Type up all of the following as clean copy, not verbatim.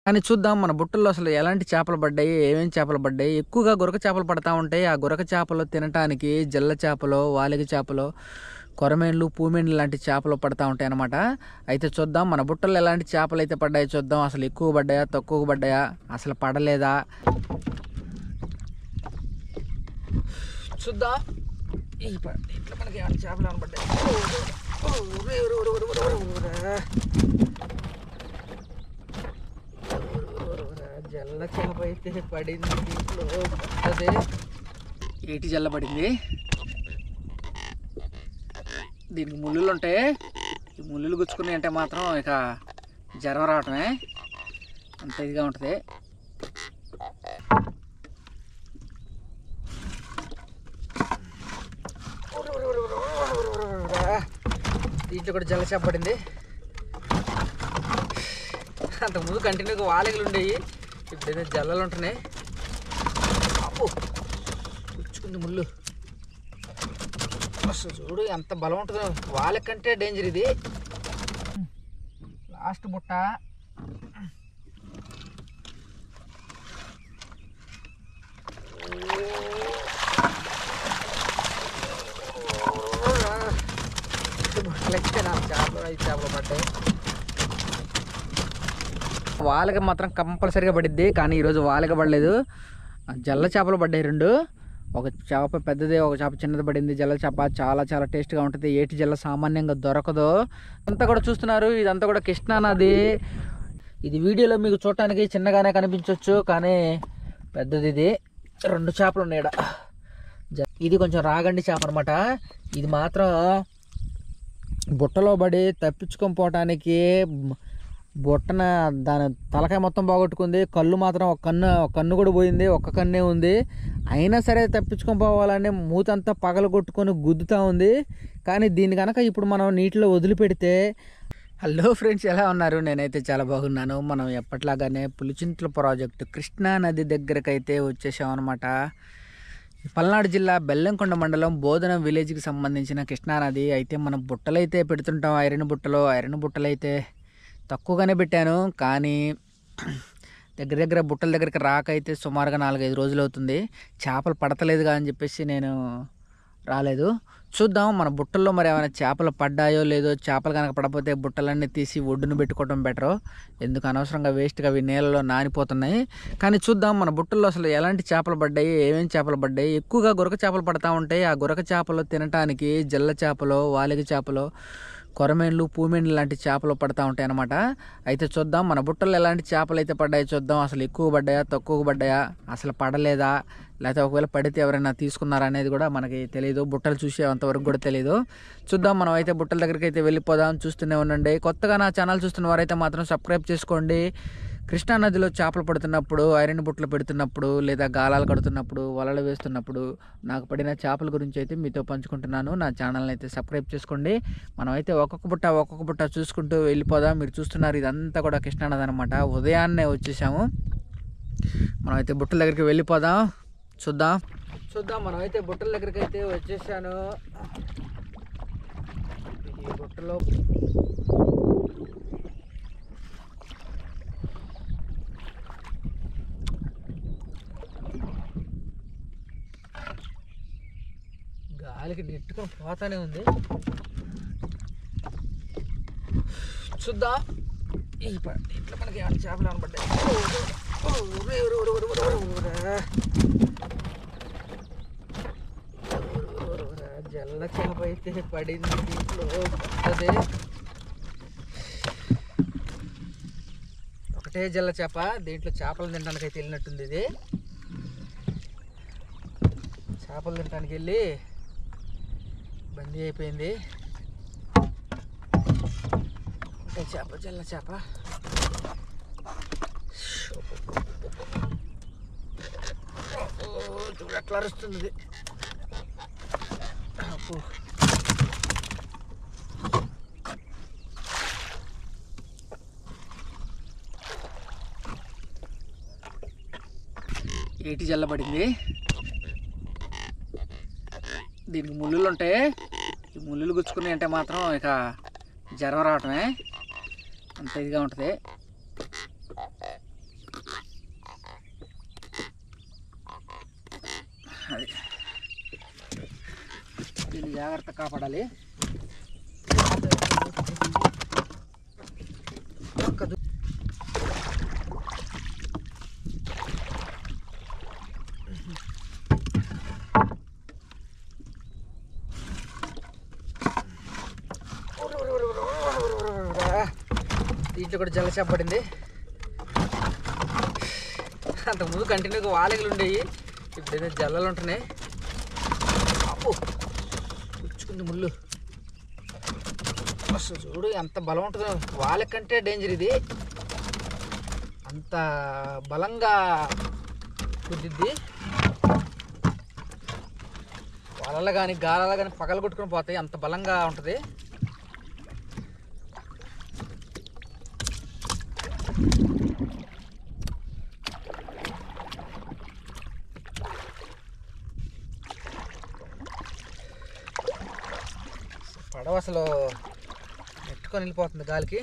కానీ చూద్దాం మన బుట్టల్లో అసలు ఎలాంటి చేపలు పడ్డాయి, ఏమేమి చేపలు పడ్డాయి. ఎక్కువగా గురక చేపలు పడతా ఉంటాయి. ఆ గురక చేపలు తినటానికి జల్ల చేపలు, వాలిగ చేపలు, కొరమేన్లు, పూమేన్లు లాంటి చేపలు పడతా ఉంటాయి అన్నమాట. అయితే చూద్దాం మన బుట్టల్లో ఎలాంటి చేపలు అయితే పడ్డాయో చూద్దాం. అసలు ఎక్కువ పడ్డాయా, తక్కువ పడ్డాయా, అసలు పడలేదా చూద్దాం. ఇట్లా మనకి ఏమైనా చేపలు ఏమైనా పడ్డాయి. జల్ల చేప అయితే పడింది. దీంట్లో అదే ఏటి జల్ల పడింది. దీనికి ముళ్ళులు ఉంటాయి. ఈ ముళ్ళులు గుచ్చుకున్నాయి అంటే మాత్రం ఇక జ్వరం రావటమే, అంత ఇదిగా ఉంటుంది. దీంట్లో కూడా జల్ల చేప పడింది. అంతకుముందు కంటిన్యూగా వాలిగలు ఉండేవి, ఇప్పుడైతే జల్లలు ఉంటున్నాయి. అప్పు గుచ్చుకుంది ముళ్ళు. అసలు చూడు ఎంత బలం ఉంటుందో. వాళ్ళ కంటే డేంజర్ ఇది. లాస్ట్ బుట్ట. బుట్టలైతే 4 చేపలు 5 చేపలు పడ్డాయి. వాలిగ మాత్రం కంపల్సరీగా పడిద్ది, కానీ ఈరోజు వాలిగ పడలేదు. జల్ల చేపలు పడ్డాయి 2. ఒక చేప పెద్దది, ఒక చేప చిన్నది పడింది. జల్ల చేప చాలా చాలా టేస్ట్గా ఉంటుంది. ఏటి జల్ల సామాన్యంగా దొరకదు. అంతా కూడా చూస్తున్నారు, ఇదంతా కూడా కృష్ణా నది. ఇది వీడియోలో మీకు చూడటానికి చిన్నగానే కనిపించవచ్చు, కానీ పెద్దది. ఇది 2 చేపలు ఉన్నాయి. ఇది కొంచెం రాగండి చేప అనమాట. ఇది మాత్రం బుట్టలో పడి తప్పించుకొని పోవటానికి బుట్టన దాని తలకాయ మొత్తం బాగొట్టుకుంది. కళ్ళు మాత్రం ఒక కన్ను కూడా పోయింది, ఒక్క కన్నే ఉంది. అయినా సరే తప్పించుకొని పోవాలని మూతంతా పగలగొట్టుకొని గుద్దుతూ ఉంది. కానీ దీన్ని కనుక ఇప్పుడు మనం నీటిలో వదిలిపెడితే. హలో ఫ్రెండ్స్, ఎలా ఉన్నారు? నేనైతే చాలా బాగున్నాను. మనం ఎప్పట్లాగానే పులిచింతల ప్రాజెక్టు కృష్ణా నది దగ్గరకైతే వచ్చేసామన్నమాట. పల్నాడు జిల్లా బెల్లంకొండ మండలం బోధన విలేజ్కి సంబంధించిన కృష్ణానది. అయితే మనం బుట్టలైతే పెడుతుంటాం, ఐరన్ బుట్టలు అయితే తక్కువగానే పెట్టాను. కానీ దగ్గర బుట్టల దగ్గరికి రాకైతే సుమారుగా 4-5 రోజులు అవుతుంది. చేపలు పడతలేదుగా అని చెప్పేసి నేను రాలేదు. చూద్దాం మన బుట్టల్లో మరి ఏమైనా చేపలు పడ్డాయో లేదో. చేపలు కనుక పడకపోతే బుట్టలన్నీ తీసి ఒడ్డును పెట్టుకోవడం బెటరు. ఎందుకు అనవసరంగా వేస్ట్గా అవి నీళ్ళలో నానిపోతున్నాయి. కానీ చూద్దాం మన బుట్టల్లో అసలు ఎలాంటి చేపలు పడ్డాయి, ఏమేమి చేపలు పడ్డాయి. ఎక్కువగా గురక చేపలు పడతా ఉంటాయి. ఆ గురక చేపలు తినటానికి జల్ల చేపలు, వాలిగ చేపలు, కొరమేన్లు, పూమేన్లు లాంటి చేపలు పడతా ఉంటాయి అన్నమాట. అయితే చూద్దాం మన బుట్టల్లో ఎలాంటి చేపలు అయితే పడ్డాయో చూద్దాం. అసలు ఎక్కువ పడ్డాయా, తక్కువ పడ్డాయా, అసలు పడలేదా, లేకపోతే ఒకవేళ పడితే ఎవరైనా తీసుకున్నారా అనేది కూడా మనకి తెలియదు. బుట్టలు చూసేంతవరకు కూడా తెలియదు. చూద్దాం మనం అయితే బుట్టల దగ్గరికి అయితే వెళ్ళిపోదాం. చూస్తూనే ఉండండి. కొత్తగా నా ఛానల్ చూస్తున్న వారైతే మాత్రం సబ్స్క్రైబ్ చేసుకోండి. కృష్ణా నదిలో చేపలు పడుతున్నప్పుడు, ఐరన్ బుట్టలు పెడుతున్నప్పుడు, లేదా గాలాలు కడుతున్నప్పుడు, వలలు వేస్తున్నప్పుడు నాకు పడిన చేపల గురించి అయితే మీతో పంచుకుంటున్నాను. నా ఛానల్ని అయితే సబ్స్క్రైబ్ చేసుకోండి. మనం అయితే ఒక్కొక్క బుట్ట చూసుకుంటూ వెళ్ళిపోదాం. మీరు చూస్తున్నారు ఇదంతా కూడా కృష్ణా నది అనమాట. ఉదయాన్నే వచ్చేసాము. మనం అయితే బుట్టల దగ్గరికి వెళ్ళిపోదాం. చూద్దాం మనం అయితే బుట్టల దగ్గరికి అయితే వచ్చేసాను. ఈ బుట్టలో గాలికి నెట్టుకొని పోతానే ఉంది. చూద్దాం ఇట్లా మనకి ఏమైనా చేపలు అనబడ్డాయి. జల్ల చేప అయితే పడింది. దీంట్లో అదే ఒకటే జల్ల చేప. దీంట్లో చేపలు తినడానికి అయితే వెళ్ళినట్టుంది. ఇది చేపలు తినడానికి వెళ్ళి బందీ అయిపోయింది. ఒకటే చేప, జల్ల చేప. చూడు ఎట్లా అరుస్తుంది. ఏటి జల్ల పడింది. దీనికి ముళ్ళులు ఉంటాయి. ఈ ముళ్ళులు గుచ్చుకున్నాయి అంటే మాత్రం ఇక జ్వరం రావటమే, అంత ఇదిగా ఉంటుంది. అది దీన్ని జాగ్రత్తగా కాపాడాలి. దీంట్లో కూడా జలచేప పడింది. అంతకుముందు కంటిన్యూగా వాలిగలు ఉండేవి, ఇప్పుడు ఏదో జల్లలు ఉంటున్నాయి. అప్పు పుచ్చుకుంది ముళ్ళు. అసలు చూడు ఎంత బలం ఉంటుందో. వాళ్ళ కంటే డేంజర్ ఇది, అంత బలంగా కుద్దిద్ది. వాళ్ళ కానీ గాలాల కానీ పగలు కొట్టుకుని పోతాయి, అంత బలంగా ఉంటుంది. పడవ అసలు నెట్టుకొని వెళ్ళిపోతుంది గాలికి.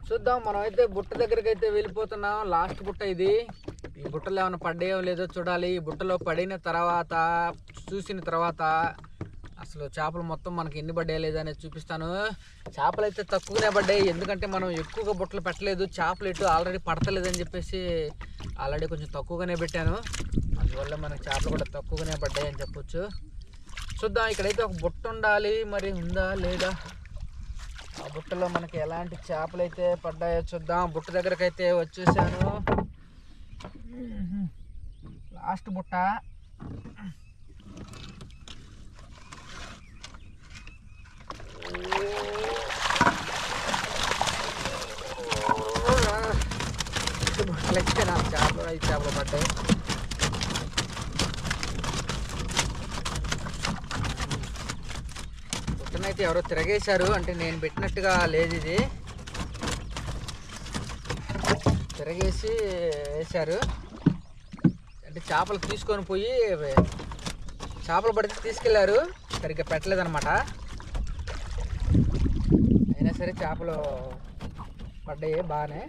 చూద్దాం, మనం అయితే బుట్ట దగ్గరికి అయితే వెళ్ళిపోతున్నాం. లాస్ట్ బుట్ట ఇది. ఈ బుట్టలో ఏమైనా పడ్డాయో లేదో చూడాలి. ఈ బుట్టలో పడిన తర్వాత చూసిన తర్వాత అసలు చేపలు మొత్తం మనకి ఎన్ని పడ్డాయో లేదనేది చూపిస్తాను. చేపలు అయితే తక్కువనే పడ్డాయి, ఎందుకంటే మనం ఎక్కువగా బుట్టలు పెట్టలేదు. చేపలు ఎటు ఆల్రెడీ పడతలేదని చెప్పేసి ఆల్రెడీ కొంచెం తక్కువగానే పెట్టాను. అందువల్ల మనకి చేపలు కూడా తక్కువగానే పడ్డాయి అని చెప్పొచ్చు. చూద్దాం, ఇక్కడైతే ఒక బుట్ట ఉండాలి, మరి ఉందా లేదా. ఆ బుట్టలో మనకి ఎలాంటి చేపలు అయితే పడ్డాయో చూద్దాం. బుట్ట దగ్గరకు అయితే వచ్చేసాను. లాస్ట్ బుట్ట. బుట్టలైతే నాకు చేపలు 5 చేపలు పడ్డాయి. బుట్టనైతే ఎవరో తిరగేశారు, అంటే నేను పెట్టినట్టుగా లేదు, ఇది తిరగేసి వేశారు. అంటే చేపలు తీసుకొని పోయి చేపలు పడితే తీసుకెళ్లారు, సరిగ్గా పెట్టలేదన్నమాట. అయినా సరే చేపలు పడ్డాయి బాగానే.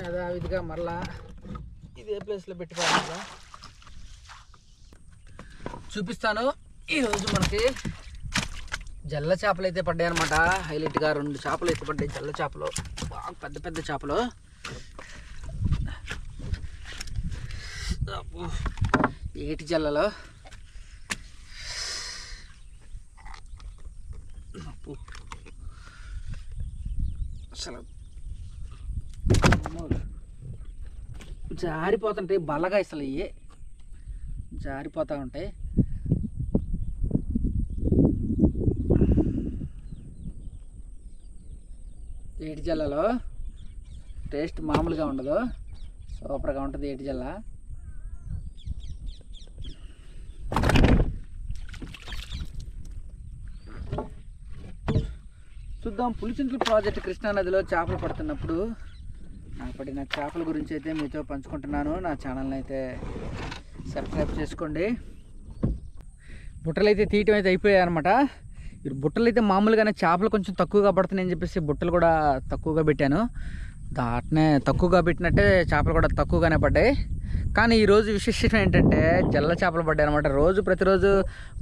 యథావిధిగా మరలా ఇదే ప్లేస్లో పెట్టుకోవాలి. చూపిస్తాను. ఈరోజు మనకి జల్ల చేపలు అయితే పడ్డాయి అనమాట. హైలైట్గా 2 చేపలు అయితే పడ్డాయి, జల్ల చేపలు, బాగా పెద్ద పెద్ద చేపలు. ఏటి జల్లలో అసలు జారిపోతుంటాయి బలగా, అసలు ఇవి జారిపోతూ ఉంటాయి. ఏటి జల్లలో టేస్ట్ మామూలుగా ఉండదు, సూపర్గా ఉంటుంది ఏటి జల్ల. చూద్దాం, పులిచింతల ప్రాజెక్ట్ కృష్ణానదిలో చేపలు పడుతున్నప్పుడు నాకు పడిన చేపల గురించి అయితే మీతో పంచుకుంటున్నాను. నా ఛానల్ని అయితే సబ్స్క్రైబ్ చేసుకోండి. బుట్టలు అయితే తీయటం అయితే అయిపోయాయి అనమాట. ఈ బుట్టలు అయితే మామూలుగానే చేపలు కొంచెం తక్కువగా పడుతున్నాయని చెప్పేసి బుట్టలు కూడా తక్కువగా పెట్టాను. దాటనే తక్కువగా పెట్టినట్టే చేపలు కూడా తక్కువగానే పడ్డాయి. కానీ ఈరోజు విశేషం ఏంటంటే జల్ల చేపలు పడ్డాయి అనమాట. ప్రతిరోజు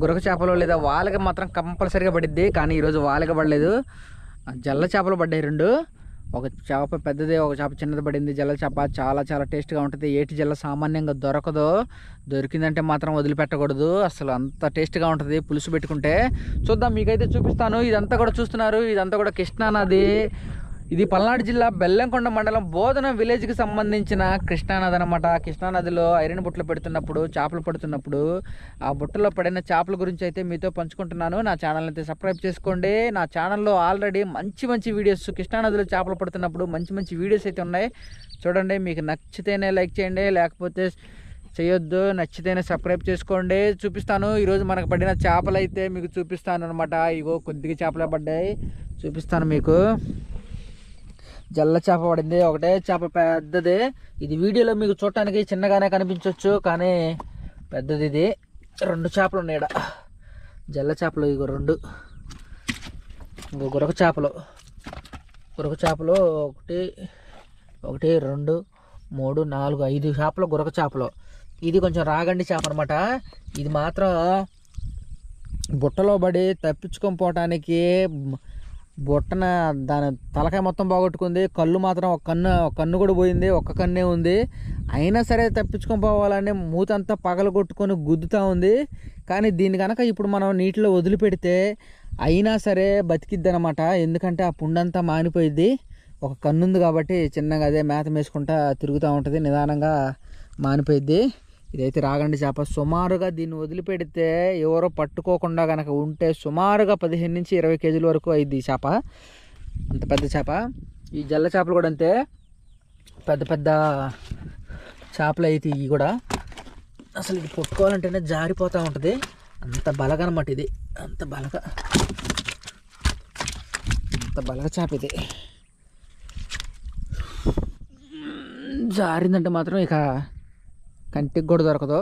గురక చేపలు లేదా వాలిగ మాత్రం కంపల్సరీగా పడిద్ది, కానీ ఈరోజు వాలిగ పడలేదు, జల్ల చేపలు పడ్డాయి 2. ఒక చేప పెద్దది, ఒక చేప చిన్నది పడింది. జల్ల చేప చాలా చాలా టేస్ట్గా ఉంటుంది. ఏటి జల్ల సామాన్యంగా దొరకదు, దొరికిందంటే మాత్రం వదిలిపెట్టకూడదు, అసలు అంత టేస్ట్గా ఉంటుంది పులుసు పెట్టుకుంటే. చూద్దాం, మీకైతే చూపిస్తాను. ఇదంతా కూడా చూస్తున్నారు, ఇదంతా కూడా కృష్ణానది. ఇది పల్నాడు జిల్లా బెల్లంకొండ మండలం బోధన విలేజ్కి సంబంధించిన కృష్ణానది అనమాట. కృష్ణానదిలో ఐరన్ బుట్టలు పెడుతున్నప్పుడు, చేపలు పడుతున్నప్పుడు ఆ బుట్టలో పడిన చేపల గురించి అయితే మీతో పంచుకుంటున్నాను. నా ఛానల్ అయితే సబ్స్క్రైబ్ చేసుకోండి. నా ఛానల్లో ఆల్రెడీ మంచి మంచి వీడియోస్, కృష్ణానదిలో చేపలు పడుతున్నప్పుడు మంచి మంచి వీడియోస్ అయితే ఉన్నాయి. చూడండి, మీకు నచ్చితేనే లైక్ చేయండి, లేకపోతే చేయొద్దు. నచ్చితేనే సబ్స్క్రైబ్ చేసుకోండి. చూపిస్తాను ఈరోజు మనకు పడిన చేపలు అయితే మీకు చూపిస్తాను అనమాట. ఇగో కొద్దిగా చేపలే పడ్డాయి, చూపిస్తాను మీకు. జల్ల చేప పడింది, ఒకటే చేప పెద్దది. ఇది వీడియోలో మీకు చూడటానికి చిన్నగానే కనిపించవచ్చు, కానీ పెద్దది. ఇది 2 చేపలు ఉన్నాయి ఇక్కడ, జల్ల చేపలు. ఇగో 2. ఇంకో గురక చేపలు, ఒకటి 2 3 4 5 చేపలు, గురక చేపలు. ఇది కొంచెం రాగండి చేప అనమాట. ఇది మాత్రం బుట్టలో పడి తప్పించుకొని పోవటానికి బుట్టన దాని తలకాయ మొత్తం బాగొట్టుకుంది. కళ్ళు మాత్రం ఒక కన్ను కూడా పోయింది, ఒక్క కన్నే ఉంది. అయినా సరే తప్పించుకొని పోవాలని మూతంతా పగల కొట్టుకొని గుద్దుతూ ఉంది. కానీ దీన్ని కనుక ఇప్పుడు మనం నీటిలో వదిలిపెడితే అయినా సరే బతికిద్ది అనమాట. ఎందుకంటే ఆ పుండంతా మానిపోయిద్ది. ఒక కన్ను ఉంది కాబట్టి చిన్నగా అదే మేత వేసుకుంటా తిరుగుతూ ఉంటుంది, నిదానంగా మానిపోయిద్ది. ఇదైతే రాగండి చేప. సుమారుగా దీన్ని వదిలిపెడితే ఎవరో పట్టుకోకుండా కనుక ఉంటే సుమారుగా 15 నుంచి 20 కేజీల వరకు అయింది ఈ చేప. అంత పెద్ద చేప. ఈ జల్ల చేపలు కూడా అంతే, పెద్ద పెద్ద చేపలు అయితే ఇవి కూడా. అసలు ఇది పట్టుకోవాలంటేనే జారిపోతూ ఉంటుంది, అంత బలగా అనమాట. ఇది అంత బలగా చేప ఇది. జారిందంటే మాత్రం ఇక కంటికి కూడా దొరకదు,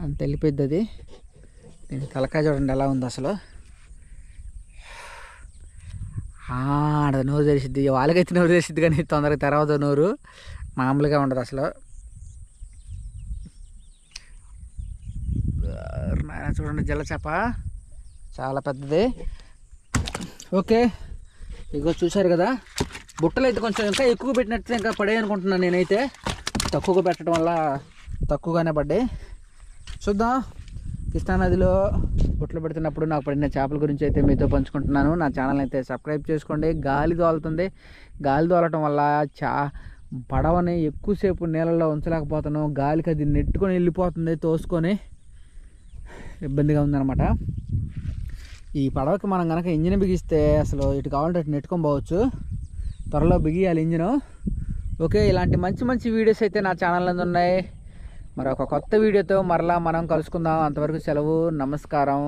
అంత వెళ్ళిపోద్ది అది. దీని తలకాయ చూడండి ఎలా ఉంది అసలు. ఆడ నోరు తెరిసిద్ది, వాళ్ళకైతే నోరు తెరిసిద్ది, కానీ తొందరగా తెరవదు నోరు, మామూలుగా ఉండదు అసలు. చూడండి జల్ల చేప చాలా పెద్దది. ఓకే, ఇగో చూశారు కదా. బుట్టలు అయితే కొంచెం ఇంకా ఎక్కువ పెట్టినట్టు ఇంకా పడే అనుకుంటున్నాను నేనైతే. తక్కువగా పెట్టడం వల్ల తక్కువగానే పడ్డాయి. చూద్దాం, కృష్ణానదిలో బుట్టలు పెడుతున్నప్పుడు నాకు పడిన చేపల గురించి అయితే మీతో పంచుకుంటున్నాను. నా ఛానల్ అయితే సబ్స్క్రైబ్ చేసుకోండి. గాలి దోలుతుంది, గాలి దోలటం వల్ల పడవని ఎక్కువసేపు నీళ్ళలో ఉంచలేకపోతాను. గాలికి అది నెట్టుకొని వెళ్ళిపోతుంది, తోసుకొని ఇబ్బందిగా ఉందన్నమాట. ఈ పడవకి మనం కనుక ఇంజిన్ బిగిస్తే అసలు ఇటు కావాలంటే అటు నెట్టుకొని పోవచ్చు. త్వరలో బిగియాలి ఇంజిన్. ఓకే, ఇలాంటి మంచి మంచి వీడియోస్ అయితే నా ఛానల్లో ఉన్నాయి. మరొక కొత్త వీడియోతో మరలా మనం కలుసుకుందాం. అంతవరకు సెలవు, నమస్కారం.